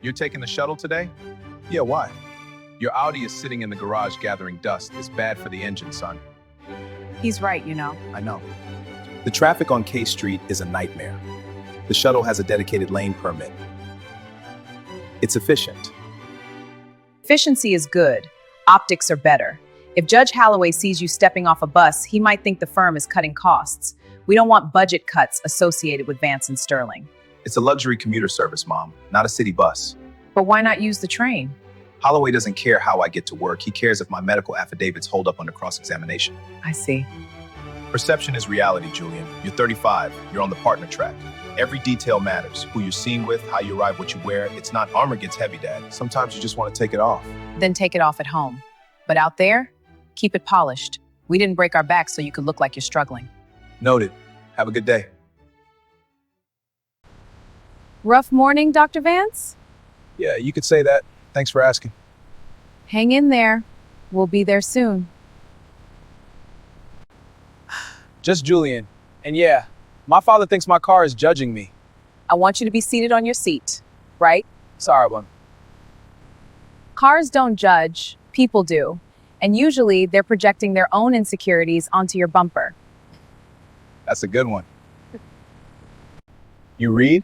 You're taking the shuttle today? Yeah, why? Your Audi is sitting in the garage gathering dust. It's bad for the engine, son. He's right, you know. I know. The traffic on K Street is a nightmare. The shuttle has a dedicated lane permit. It's efficient. Efficiency is good. Optics are better. If Judge Holloway sees you stepping off a bus, he might think the firm is cutting costs. We don't want budget cuts associated with Vance and Sterling. It's a luxury commuter service, Mom, not a city bus. But why not use the train? Holloway doesn't care how I get to work. He cares if my medical affidavits hold up under cross-examination. I see. Perception is reality, Julian. You're 35. You're on the partner track. Every detail matters. Who you're seen with, how you arrive, what you wear. It's not armor gets heavy, Dad. Sometimes you just want to take it off. Then take it off at home. But out there, keep it polished. We didn't break our backs so you could look like you're struggling. Noted. Have a good day. Rough morning, Dr. Vance? Yeah, you could say that. Thanks for asking. Hang in there. We'll be there soon. Just Julian. And yeah, my father thinks my car is judging me. I want you to be seated on your seat, right? Sorry, one. Cars don't judge, people do. And usually they're projecting their own insecurities onto your bumper. That's a good one. You read?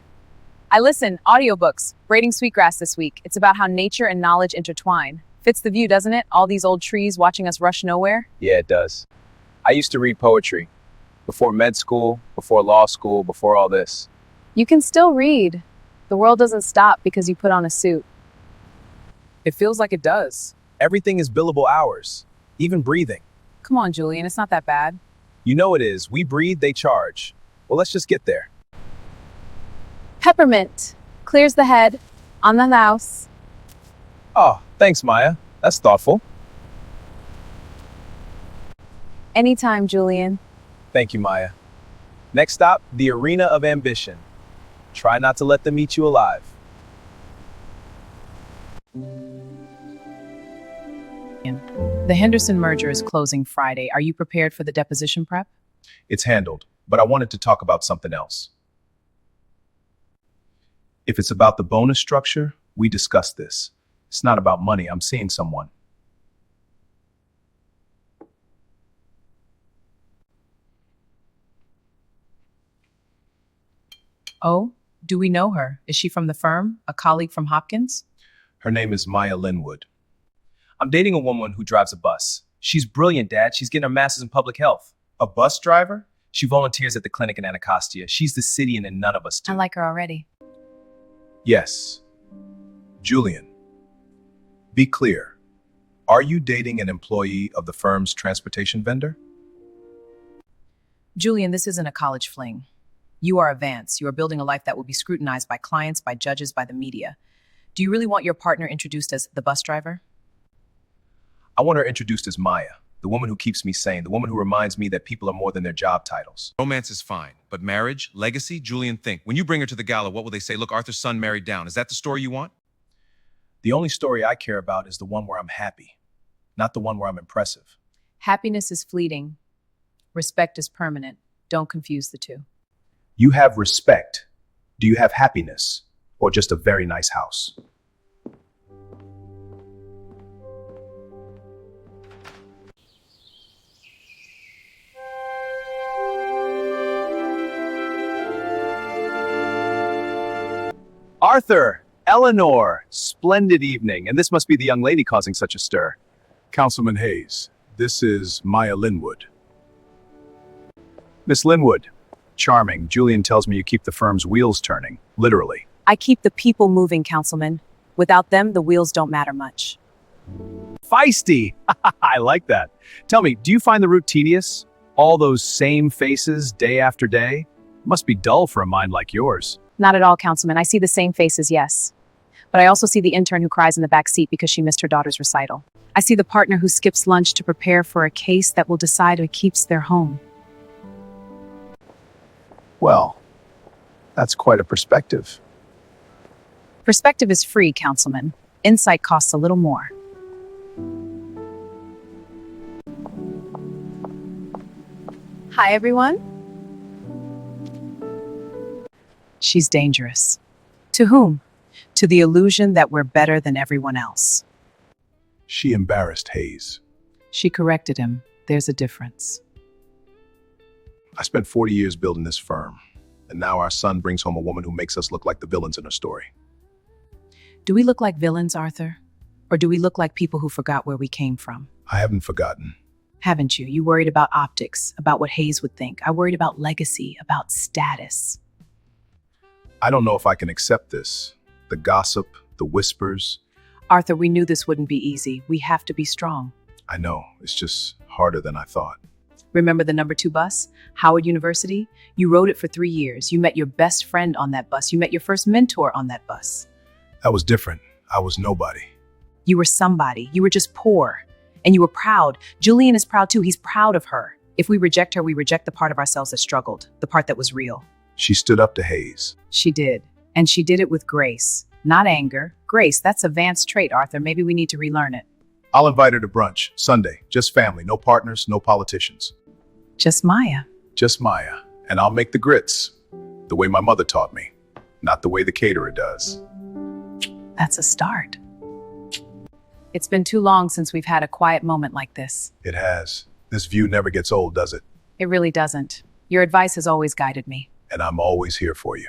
I listen, audiobooks, Braiding Sweetgrass this week. It's about how nature and knowledge intertwine. Fits the view, doesn't it? All these old trees watching us rush nowhere. Yeah, it does. I used to read poetry. Before med school, before law school, before all this. You can still read. The world doesn't stop because you put on a suit. It feels like it does. Everything is billable hours, even breathing. Come on, Julian, it's not that bad. You know it is. We breathe, they charge. Well, let's just get there. Peppermint. Clears the head. On the house. Oh, thanks, Maya. That's thoughtful. Anytime, Julian. Thank you, Maya. Next stop, the arena of ambition. Try not to let them eat you alive. The Henderson merger is closing Friday. Are you prepared for the deposition prep? It's handled, but I wanted to talk about something else. If it's about the bonus structure, we discussed this. It's not about money. I'm seeing someone. Oh, do we know her? Is she from the firm? A colleague from Hopkins? Her name is Maya Linwood. I'm dating a woman who drives a bus. She's brilliant, Dad. She's getting her master's in public health. A bus driver? She volunteers at the clinic in Anacostia. She's the city and none of us do. I like her already. Yes. Julian, be clear. Are you dating an employee of the firm's transportation vendor? Julian, this isn't a college fling. You are a Vance. You are building a life that will be scrutinized by clients, by judges, by the media. Do you really want your partner introduced as the bus driver? I want her introduced as Maya, the woman who keeps me sane, the woman who reminds me that people are more than their job titles. Romance is fine, but marriage, legacy, Julian, think. When you bring her to the gala, what will they say? Look, Arthur's son married down. Is that the story you want? The only story I care about is the one where I'm happy, not the one where I'm impressive. Happiness is fleeting. Respect is permanent. Don't confuse the two. You have respect. Do you have happiness? Or just a very nice house? Arthur, Eleanor, splendid evening. And this must be the young lady causing such a stir. Councilman Hayes, this is Maya Linwood. Miss Linwood, charming. Julian tells me you keep the firm's wheels turning, literally. I keep the people moving, Councilman. Without them, the wheels don't matter much. Feisty! I like that. Tell me, do you find the route tedious? All those same faces day after day? Must be dull for a mind like yours. Not at all, Councilman. I see the same faces, yes. But I also see the intern who cries in the back seat because she missed her daughter's recital. I see the partner who skips lunch to prepare for a case that will decide who keeps their home. Well, that's quite a perspective. Perspective is free, Councilman. Insight costs a little more. Hi, everyone. She's dangerous. To whom? to the illusion that we're better than everyone else. She embarrassed Hayes. She corrected him. There's a difference. I spent 40 years building this firm, and now our son brings home a woman who makes us look like the villains in her story. Do we look like villains, Arthur? Or do we look like people who forgot where we came from? I haven't forgotten. Haven't you? You worried about optics, about what Hayes would think. I worried about legacy, about status. I don't know if I can accept this. The gossip, the whispers. Arthur, we knew this wouldn't be easy. We have to be strong. I know, it's just harder than I thought. Remember the number 2 bus? Howard University? You rode it for 3 years. You met your best friend on that bus. You met your first mentor on that bus. That was different. I was nobody. You were somebody. You were just poor. And you were proud. Julian is proud too. He's proud of her. If we reject her, we reject the part of ourselves that struggled, the part that was real. She stood up to Hayes. She did. And she did it with grace. Not anger. Grace, that's a Vance trait, Arthur. Maybe we need to relearn it. I'll invite her to brunch, Sunday. Just family, no partners, no politicians. Just Maya. Just Maya. And I'll make the grits. The way my mother taught me. Not the way the caterer does. That's a start. It's been too long since we've had a quiet moment like this. It has. This view never gets old, does it? It really doesn't. Your advice has always guided me. And I'm always here for you.